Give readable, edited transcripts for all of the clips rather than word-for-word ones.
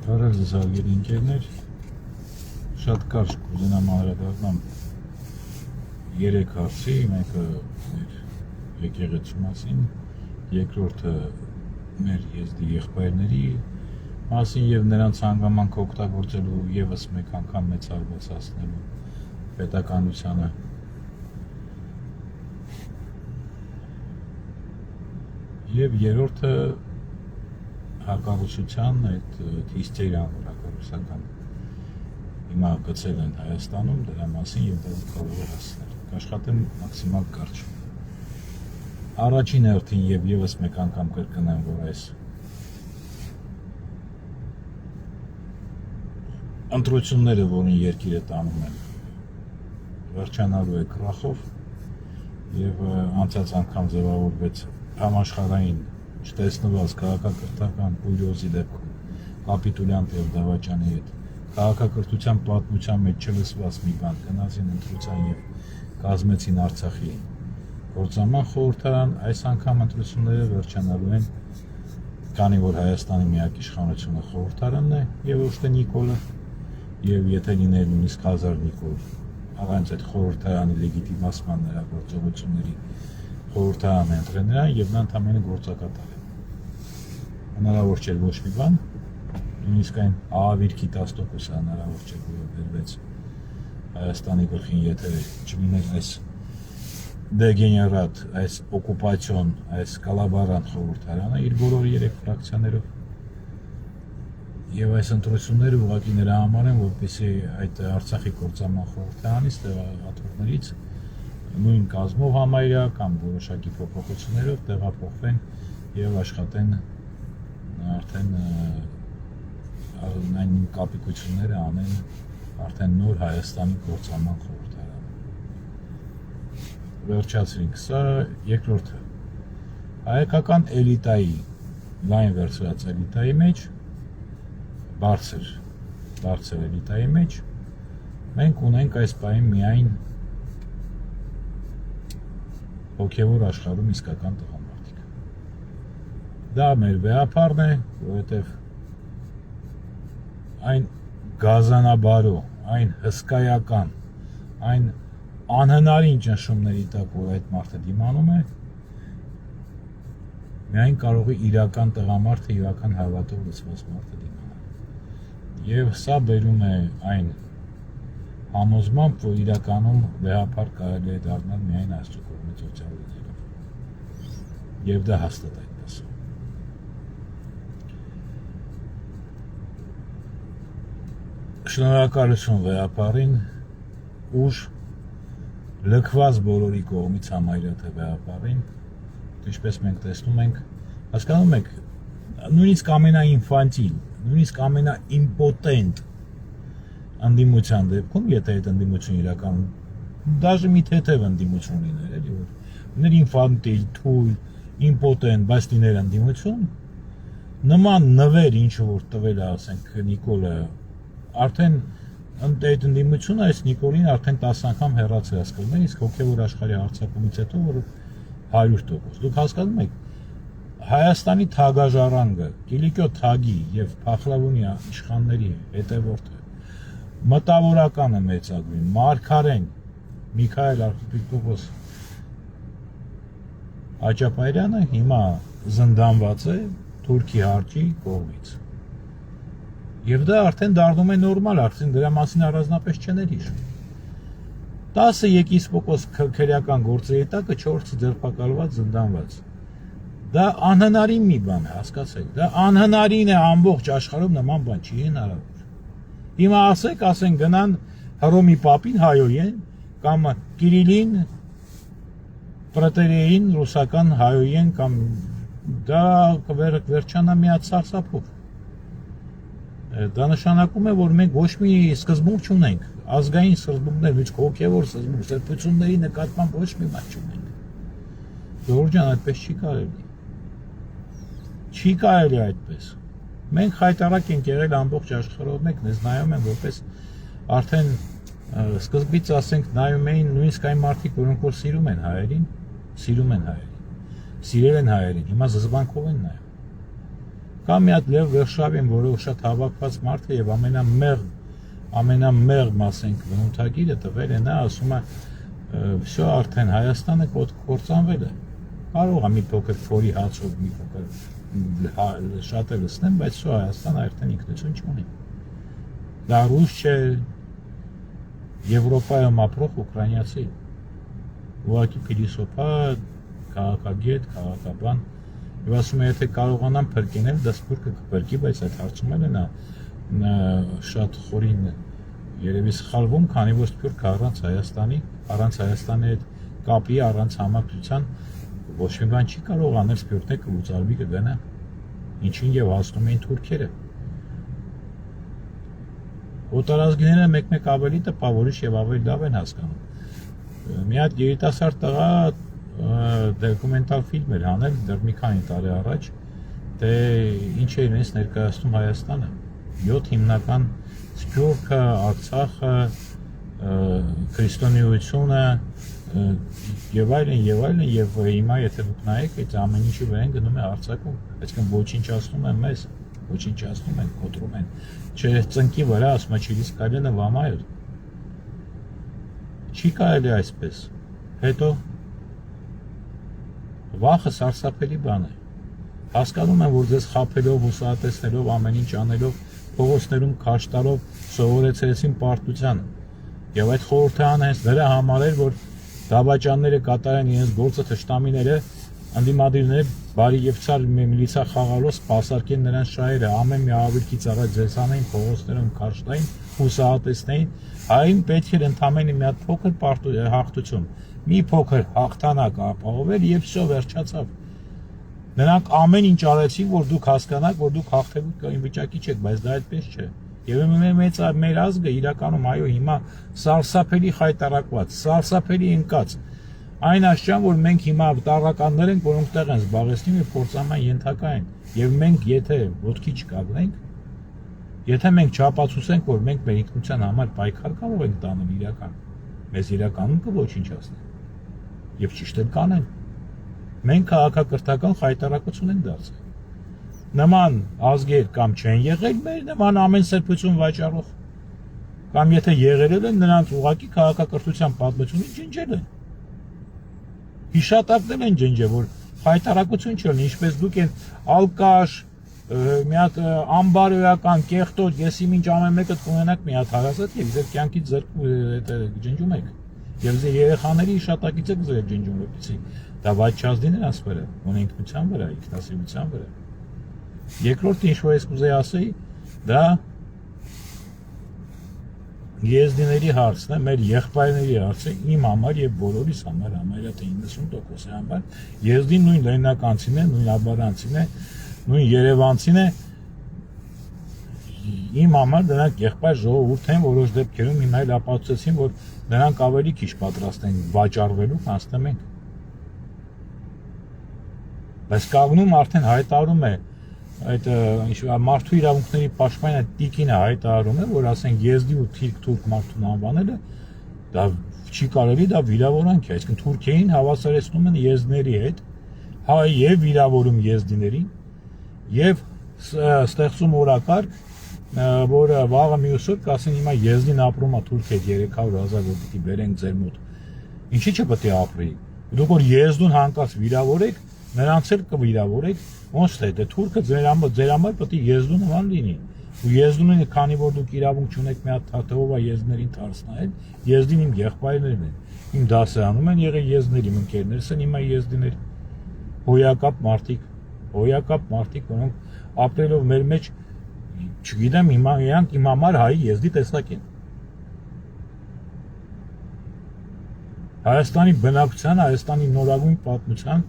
Բարև ձեզ հարգելի ընկերներ, շատ կարճ կուզենամ անդրադառնամ 3 հարցի, մեկը մեր եկեղեցու մասին, երկրորդը մեր եզդի եղբայրների մասին եւ նրանց հանգամանքը օգտագործելու եւս մեկ անգամ մեծ արվեցացնելու պետականությանը եւ երրորդը հակառուսության այդ հիստերիան, որ հակառուսական հիմա գցել են Հայաստանում, դրա մասին եւ դա կարող է հասնել։ Կաշխատեմ մաքսիմալ կարճ։ Առաջին հերթին եւ եւս մեկ անգամ կրկնեմ, որ այս ընտրությունները, որին երկիրը տանում են, վերջանալու է krախով եւ անցած անգամ ձևավորվեց համաշխարհային չտեսնված քաղաքակրթական բույրոզի դեպքում կապիտուլյանտ եւ դավաճանի հետ քաղաքակրթության պատմության մեջ չլսված մի բան գնացին ընտրության եւ կազմեցին Արցախի գործաման խորհրդարան, այս անգամ ընտրությունները վերջանալու են, քանի որ Հայաստանի միակ իշխանությունը խորհրդարանն է եւ ոչ թե Նիկոլը, եւ եթե լիներ նույնիսկ 1000 Նիկոլ, առանց այդ խորհրդարանի լեգիտիմացման նրա գործողությունների խորհրդարանը ընտրեն նրան եւ նա ընդամենը գործակատար է։ Հնարավոր չէր ոչ մի բան, նույնիսկ այն ահավիրքի 10%-ը հնարավոր չէր, որ վերվեց Հայաստանի գլխին, եթե չլիներ այս դեգեներատ, այս օկուպացիոն, այս կալաբարանտ խորհրդարանը իր բոլոր 3 ֆրակցիաներով եւ այս ընտրությունները ուղղակի նրա համար են, որպեսզի այդ Արցախի գործաման խորհրդարանից տեղատվողներից նույն կազմով համարյա կամ որոշակի փոփոխություններով տեղափոխվեն եւ աշխատեն արդեն այն կապիկությունները անեն արդեն նոր Հայաստանի գործաման խորհրդարանը։ Վերջացրինք, սա երկրորդը։ Հայկական էլիտայի, լայն վերցրած էլիտայի մեջ, բարձր էլիտայի մեջ մենք ունենք այս պահին միայն հոգևոր աշխարհում իսկական տղամարդիկ։ Դա մեր վեհապարն է, որովհետև այն գազանաբարո, այն հսկայական, այն անհնարին ճնշումների տակ, որ այդ մարդը դիմանում է, միայն կարող է իրական տղամարդը, իրական հավատով լցված մարդը դիմանալ։ Եվ սա բերում է այն համոզմամբ, որ իրականում վեհապար կարելի է դառնալ միայն Աստծո կողմից օգտագործելով։ Եվ դա հաստատ այդպես է։ Շնորհակալություն վեհապարին, ուժ լքված բոլորի կողմից համարյա թե վեհապարին, ինչպես մենք տեսնում ենք, հասկանում եք, նույնիսկ ամենաինֆանտիլ, նույնիսկ ամենաիմպոտենտ ընդդիմության դեպքում, եթե այդ ընդդիմություն իրականում դաժե մի թեթև ընդդիմություն լիներ, էլի որ ներ ինֆանտիլ, թույլ, իմպոտենտ, բայց լիներ ընդդիմություն, նման նվեր ինչ որ տվել է, ասենք Նիկոլը, արդեն այդ ընդդիմությունը այս Նիկոլին արդեն 10 անգամ հեռացրած կլներ, իսկ հոգևոր աշխարհի հարձակումից հետո որ 100%։ Դուք հասկանում եք, Հայաստանի թագաժառանգը, Կիլիկիո թագի եւ Փախլավունի իշխանների հետևորդը մտավորականը մեծագույն, Մարգարեն, Միքայել arczepiskopos Աճապայրյանը հիմա զնդանված է Թուրքի հարճի կողմից։ Եվ դա արդեն դառնում է նորմալ, արդեն դրա մասին առանձնապես չներ հիշում։ 10 եպիսկոպոս քրեական գործերի տակը 4-ը ձերբակալված, զնդանված։ Դա անհնարին մի բան է, հասկացեք, դա անհնարին է ամբողջ աշխարհում նման բան չի հնարավոր։ Հիմա ասեն գնան Հռոմի պապին հայոյեն կամ Կիրիլին, Պրետերեին ռուսական հայոյեն կամ դա վերջանա միած սարսափով։ Դա նշանակում է, որ մենք ոչ մի սկզբունք չունենք, ազգային սկզբունքներ, ոչ հոգևոր սկզբունք, սրբությունների նկատմամբ ոչ մի բան չունենք։ Ժողովուրդ ջան, այդպես չի կարելի։ Չի կարելի այդպես։ Մենք խայտարակ ենք եղել ամբողջ աշխարհով, մեկ մեզ նայում են որպես արդեն սկզբից ասենք նայում էին նույնիսկ այն մարդիկ, որոնք որ սիրում են հայերին, սիրել են հայերին, հիմա զզվանքով են նայում։ Կա մի հատ Լև Վերշավին, որը շատ հավաքված մարդ է եւ ամենամեղմ ասենք բնութագիրը տվել է, նա ասում է всё արդեն Հայաստանը կործանվել է։ Կարող է մի փոքր փորի հացով մի փոքր շատ է լցնեմ, բայց всё Հայաստանը արդեն ինքնություն չունի։ Դա ռուս չէ, Եվրոպայում ապրող ուկրաինացի, ուղղակի փիլիսոփա, քաղաքագետ, քաղաքաբան, եւ ասում է, եթե կարողանամ փրկել, դա սփյուռքը կփրկի, բայց այդ հարցում էլ նա շատ խորին երևի սխալվում, քանի որ սփյուռքը առանց Հայաստանի հետ կապի, առանց համակցության ոչ մի բան չի կարող անել, սփյուռքը կլուծարվի կգնա, ինչին եւ հասնում էին թուրքերը։ Օտարազգիները մեկ-մեկ ավելի տպավորիչ եւ ավելի լավ են հասկանում։ Մի հատ երիտասարդ տղա դոկումենտալ ֆիլմ էր անել դեռ մի քանի տարի առաջ, թե ինչ է իրենից ներկայացնում Հայաստանը։ 7 հիմնական Սփյուռքը, Արցախը, քրիստոնեությունը եւ այլն եւ հիմա եթե դուք նայեք, այդ ամեն ինչի վրա են գնում է Արցախում, այսինքն ոչնչացնում են մեզ, ոչնչացնում են, կոտրում են։ Չէ, ծնկի վրա ասում է չլիս կարելը վամայր։ Չի կարելի այսպես։ Հետո վախը սարսափելի բան է։ Հասկանում եմ, որ ձեզ խաբելով, հուսահատեցնելով, ամեն ինչ անելով, փողոցներում քաշ տալով սովորեցրեցին պարտությանը։ Եվ այդ խորհրդանը հենց դրա համար էր, որ դավաճանները կատարեն իրենց գործը, թշնամիները, անդիմադիրները բարի եւ ցար միլիցիա խաղալով սպասարկեն նրանց շահերը, ամեն մի ավիրքից առաջ ձեսանային փողոցներում քաշ տային, հուսահատեցնեին, այն պետք էր ընդամենը մի հատ փոքր հաղթություն, մի փոքր հաղթանակ ապահովել եւ всё վերջացավ։ Նրանք ամեն ինչ արեցին, որ դուք հասկանաք, որ դուք հաղթելու վիճակի չեք, բայց դա այդպես չէ։ Եվ մեր ազգը իրականում այո հիմա սարսափելի խայտարակված, սարսափելի ընկած։ Այն աշճան, որ մենք հիմա տարրականներ ենք, որոնք տեղ են զբաղեցնում եւ փորձման ենթակա են։ Եվ մենք եթե ոտքի չկանգնենք, եթե մենք չապացուցենք, որ մենք մեր ինքնության համար պայքար կարող ենք տանել իրական, մեզ իրականում կոչնչացնեն։ Եվ ճիշտ էլ կանեն։ Մենք քաղաքակրթական խայտարակություն ենք դարձել։ Նման ազգեր կամ չեն եղել մեր նման ամեն սրբություն վաճառող, կամ եթե եղել են, նրանց ուղղակի քաղաքակրթության պատմությունից ջնջել են։ Հիշատակել են ջնջել, որ խայտարակություն չլինի, ինչպես դուք են ալկաշ, մի հատ ամբարոյական, կեղտոտ, ես իմ ինչ ամեն մեկը կունենաք մի հատ հարազատ եւ ձեր կյանքից ջնջում եք։ Եվ ձեր երեխաների հիշատակից եք ձեր ջնջում, որպեսզի դա վաճ չազդի նրանց վրա, ինքնության վրա, ինքնասիրության վրա։ Երկրորդը ինչ որ ես կուզեի ասեի, դա եզդիների հարցն է, մեր եղբայրների հարցը, իմ համար եւ բոլորիս համար, համարյա թե 90%-ի համար, եզդին նույն լեննականցին է, նույն աբարանցին է, նույն երևանցին է, իմ համար դրանք եղբայր ժողովուրդ են, որոշ դեպքերում հիմա էլ ապացուցեցին, որ նրանք ավելի քիչ պատրաստ են վաճառվելու, քան մենք։ Բայց կաղնում արդեն հայտարարում է այդ մարդու իրավունքների պաշտպանը Տիկինը հայտարարում է, որ ասենք եզդի ու թուրք մարդուն անվանելը դա չի կարելի, դա վիրավորանք է, այսինքն Թուրքիային հավասարեցնում են եզդների հետ, հայ եւ վիրավորում եզդիներին եւ ստեղծում օրակարգ, որը վաղը մյուս օր կասեն հիմա եզդին ապրում է Թուրք հետ 300,000 որ պիտի բերենք ձեր մոտ։ Ինչի՞ չպետք է ապրի։ Դուք որ եզդուն հանկարծ վիրավորեք, նրանց էլ կվիրավորեք, ոնց թե դե թուրքը ձեր համար պետք է եզդու նման լինի։ Ու եզդուն քանի որ դուք իրավունք չունեք մի հատ թաթողովա եզդներին դարձնել, եզդին իմ եղբայրներն են։ Իմ դասարանում են եղել եզդների ընկերներս են հիմա եզդիներ։ Հոյակապ մարդիկ, որոնք ապրելով մեր մեջ, չգիտեմ հիմա իրանք իմ համար հայ եզդի տեսակ են։ Հայաստանի բնակության, Հայաստանի նորագույն պատմության,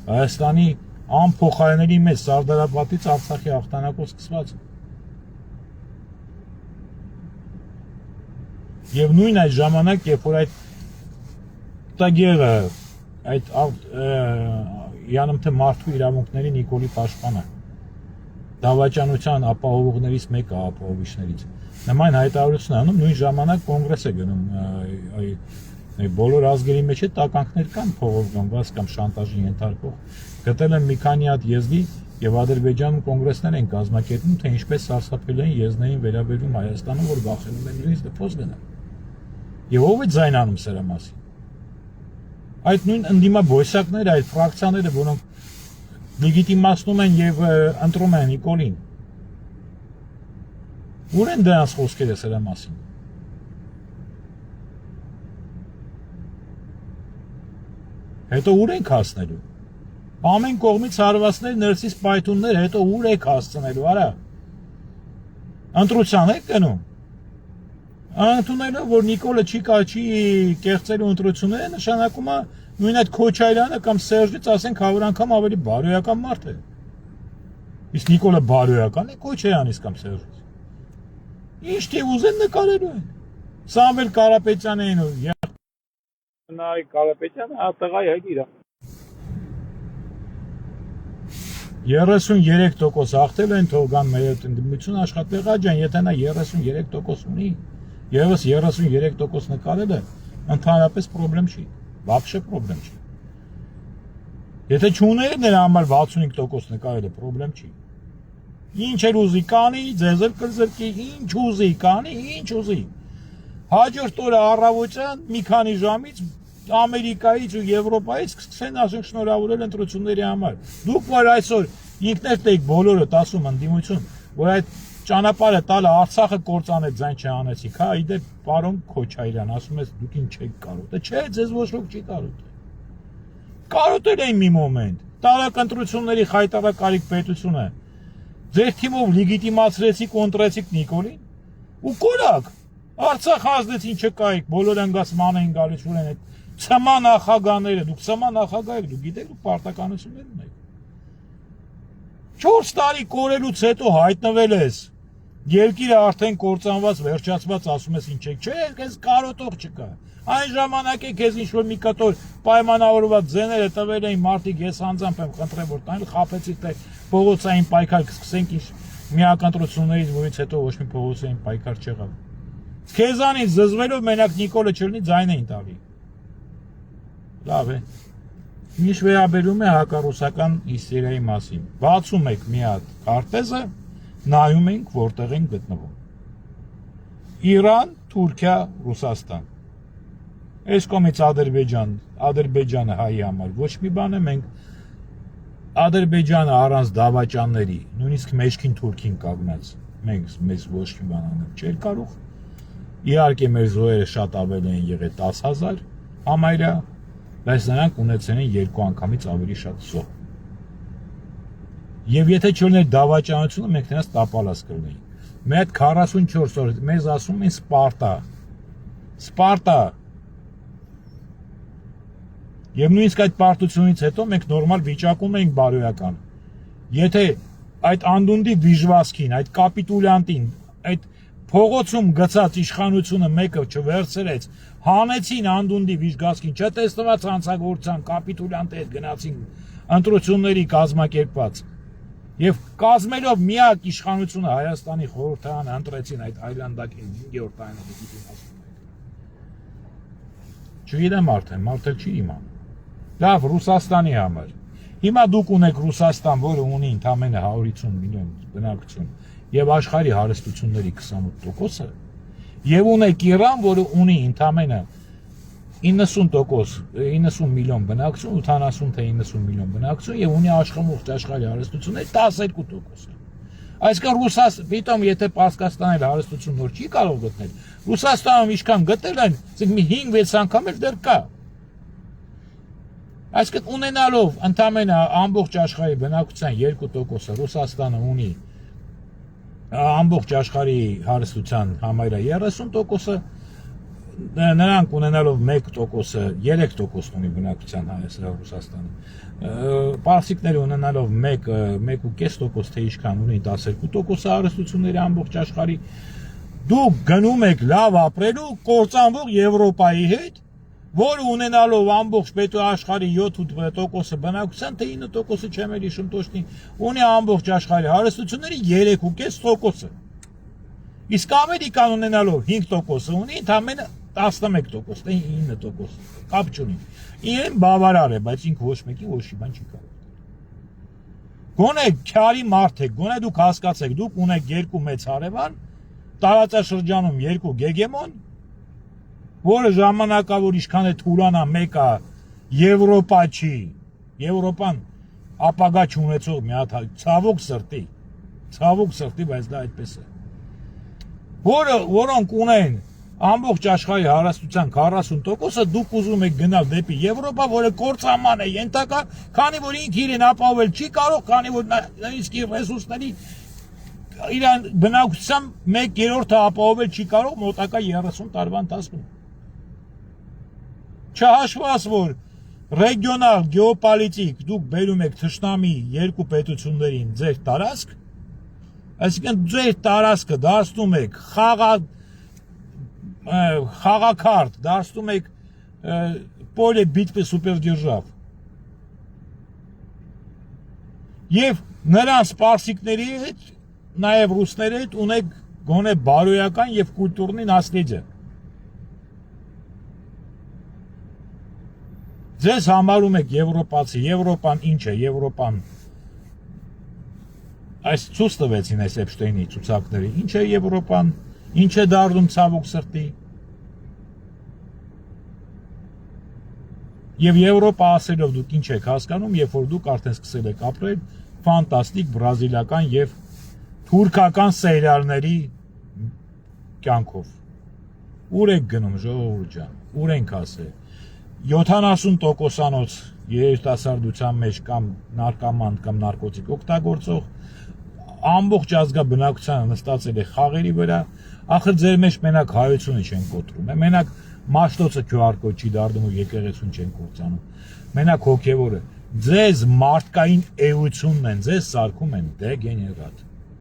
Հայաստանի անփոխարինելի մեծ Սարդարապատից Արցախի հաղթանակով սկսված։ Եվ նույն այդ ժամանակ, երբ որ այդ տագերը, այդ իրանմթե մարդու իրավունքների Նիկոլի Պաշտպանը, դավաճանության ապահովողներից մեկը ապահովիչներից, նման հայտարարություն անում, նույն ժամանակ կոնգրես է գնում բոլոր ազգերի մեջ է տականքներ կան փողով գնված կամ շանտաժի ենթարկող գտել են մի քանի հատ եզդի Եվ Ադրբեջանում կոնգրեսներ են կազմակերպում, թե ինչպես սարսափել են եզներին վերաբերում Հայաստանում, որ վախենում են իրենց դպոս գնալ։ Եվ ով է ձայնանում սրա մասին։ Այդ նույն ընդդիմաբույսակները, այդ ֆրակցիաները, որոնք լեգիտիմացնում են եւ ընտրում են Նիկոլին։ Ուր են դրանց խոսքերը սրա մասին։ Հետո ուր ենք հասնելու։ Ամեն կողմից հարվածներ, ներսից պայթուններ, հետո ուր եք հասցնելու, արա։ Ընտրության եք գնում։ Ընդունելով, որ Նիկոլը չի կեղծելու ընտրությունները, նշանակում է նույն այդ Քոչարյանը կամ Սերժից, ասենք, 100 անգամ ավելի բարոյական մարդ է։ Իսկ Նիկոլը բարոյական է Քոչարյանից կամ Սերժից։ Ինչ թե ուզեն նկարելու են։ Սամվել Կարապետյանն ու Նարի Կարապետյանը ատղայ այդ իրա։ 33% հաղթել են թողան մեր ընդդիմություն աշխատեղա ջան, եթե նա 33% ունի, եւս 33% նկարելը ընդհանրապես խնդրեմ չի, вообще խնդրեմ չի։ Եթե չուներ նրա համար 65% նկարելը խնդրեմ չի։ Ինչ էլ ուզի կանի, ձեզ էլ կզրկի, ինչ ուզի կանի, ինչ ուզի։ Հաջորդ օրը առավոտյան մի քանի ժամից Ամերիկայից ու Եվրոպայից կսկսեն ասենք շնորհավորել ընտրությունների համար։ Դուք որ այսօր ինքներդ եք բոլորդ ասում ընդդիմություն, որ այդ ճանապարհը տալը Արցախը կործանեց ձայն չանեցիք, հա, իդեպ պարոն Քոչարյան, ասում ես դուք ինչ չեք կարոտել։ Չէ, ձեզ ոչ ոք չի կարոտել։ Կարոտել էին մի մոմենտ։ Տարակ ընտրությունների խայտարակարիք պետությունը։ Ձեր թիմով լեգիտիմացրեցիք, կոնտրեցիք Նիկոլին ու կորակ։ Արցախ ազդեցին չկայիք, բոլոր անգասման էին գալիս ուր են այդ ցմա նախագահները, դուք ցմա նախագահ եք, դուք գիտեք դուք պարտականություններ ունեք։ 4 տարի կորելուց հետո հայտնվել ես։ Երկիրը արդեն կործանված, վերջացված, ասում ես ինչ եք, չէ, քեզ կարոտող չկա։ Այն ժամանակ է քեզ ինչ-որ մի կտոր պայմանավորված ձեները տվել էին մարդիկ, ես անձամբ եմ խնդրել, որ տան խափեցիք, թե փողոցային պայքար կսկսենք ինչ միակընտրություններից, որից հետո ոչ մի փողոցային պայքար չեղավ։ Քեզանից զզվելով մենակ Նիկոլը չլինի ձայն էին տալի։ Լավ է։ Ինչ վերաբերում է հակառուսական հիստերիայի մասին։ Բացում եք մի հատ քարտեզը, նայում ենք որտեղ են գտնվում։ Իրան, Թուրքիա, Ռուսաստան։ Այս կողմից Ադրբեջանը հայի համար ոչ մի բան է, մենք Ադրբեջանը առանց դավաճանների, նույնիսկ մեջքին Թուրքին կանգնած, մենք մեզ ոչ մի բան անել չէր կարող։ Իհարկե մեր զոհերը շատ ավելի են եղել 10,000 համարյա, բայց նրանք ունեցել են 2 անգամից ավելի շատ զոհ։ Եվ եթե չլիներ դավաճանությունը, մենք նրանց տապալած կլինեինք։ Մեր այդ 44 օր մեզ ասում են Սպարտա։ Եվ նույնիսկ այդ պարտությունից հետո մենք նորմալ վիճակում ենք բարոյական։ Եթե այդ անդունդի դիժվասկին, այդ կապիտուլյանտին, այդ փողոցում գծած իշխանությունը մեկը չվերցրեց, հանեցին անդունդի վիժգասկին, չտեսնված հանցագործության կապիտուլյանտ հետ գնացին ընտրությունների կազմակերպված։ Եվ կազմելով միակ իշխանությունը Հայաստանի խորհրդարանը ընտրեցին այդ այլանդակին 5-րդ տարին լեգիտիմացում։ Չգիտեմ մարդել չի իմանում։ Լավ, Ռուսաստանի համար։ Հիմա դուք ունեք Ռուսաստան, որը ունի ընդամենը 150 միլիոն բնակչություն եւ աշխարհի հարստությունների 28%-ը, եւ ունեք Իրան, որը ունի ընդամենը 90 միլիոն բնակչություն, 80 թե 90 միլիոն բնակչություն եւ ունի աշխարհի հարստությունների 12%-ը։ Այսինքն Ռուսաստանը, պիտոմ եթե Պարսկաստանը հարստություն նոր չի կարող գտնել, Ռուսաստանում ինչքան գտել են, ասենք մի 5-6 անգամ էլ դեռ կա։ Այսինքն ունենալով ընդամենը ամբողջ աշխարհի բնակչության 2%-ը Ռուսաստանը ունի ամբողջ աշխարհի հարստության համարյա 30%-ը, նրանք ունենալով 1%-ը 3% ունի բնակչության Ռուսաստանը, պարսիկները ունենալով 1.5% թե ինչքան ունի 12% հարստությունների ամբողջ աշխարհի, դուք գնում եք լավ ապրելու կործանվող Եվրոպայի հետ, որը ունենալով ամբողջ աշխարհի 7% բնակչության, թե 9% չեմ էլ հիշում точно, ունի ամբողջ աշխարհի հարստությունների 3.5%-ը։ Իսկ Ամերիկան ունենալով 5% ունի, ընդամենը 11%, թե 9%, կապ չունի։ Իրեն բավարար է, բայց ինքը ոչ մեկի ոչ մի բան չի կարող։ Գոնե քյարի մարդ եք, գոնե դուք հասկացեք, դուք ունեք երկու մեծ հարևան, տարածաշրջանում երկու գեգեմոն, որը ժամանակավոր ինչքան է թուրանա մեկը Եվրոպա չի, Եվրոպան ապագա չունեցող մի հատ ցավոք սրտի, բայց դա այդպես է։ Որոնք ունեն ամբողջ աշխարհի հարստության 40%-ը դուք ուզում եք գնալ դեպի Եվրոպա, որը կործաման է ենթակա, քանի որ ինքը իրեն ապահովել չի կարող, քանի որ նույնիսկ իր ռեսուրսների իրան բնակչության 1/3-ը ապահովել չի կարող մոտակա 30 տարվա ընթացքում։ Չհաշված որ ռեգիոնալ գեոպոլիտիկ դուք բերում եք թշնամի երկու պետություններին ձեր տարածք, այսինքն ձեր տարածքը դարձնում եք խաղակարդ, դարձնում եք поле битвы суперդержավ։ Եվ նրանց սպարսիկների հետ, նաև ռուսների հետ ունեք գոնե բարոյական եւ կուլտուրնի наследие։ Ձեզ համարում եք եվրոպացի, Եվրոպան ինչ է, Եվրոպան այս ցույց տվեցին այս Էփշտեյնի ցուցակները, ինչ է Եվրոպան, ինչ է դառնում ցավոք սրտի։ Եվ Եվրոպա ասելով դուք ինչ եք հասկանում, երբ որ դուք արդեն սկսել եք ապրել ֆանտաստիկ բրազիլական եւ թուրքական սերիալների կյանքով։ Ուր եք գնում ժողովուրդ ջան, ուր ենք ասել 70%-անոց երիտասարդության մեջ կամ նարկոման կամ նարկոտիկ օգտագործող ամբողջ ազգա բնակչությանը նստածել է խաղերի վրա, ախր ձեր մեջ մենակ հայությունը չեն կոտրում, մենակ մաշտոցը QR կոդ չի դառնում ու եկեղեցուն չեն կործանում, մենակ հոգևորը, ձեզ մարդկային էությունն են, ձեզ սարքում են դեգեներատ։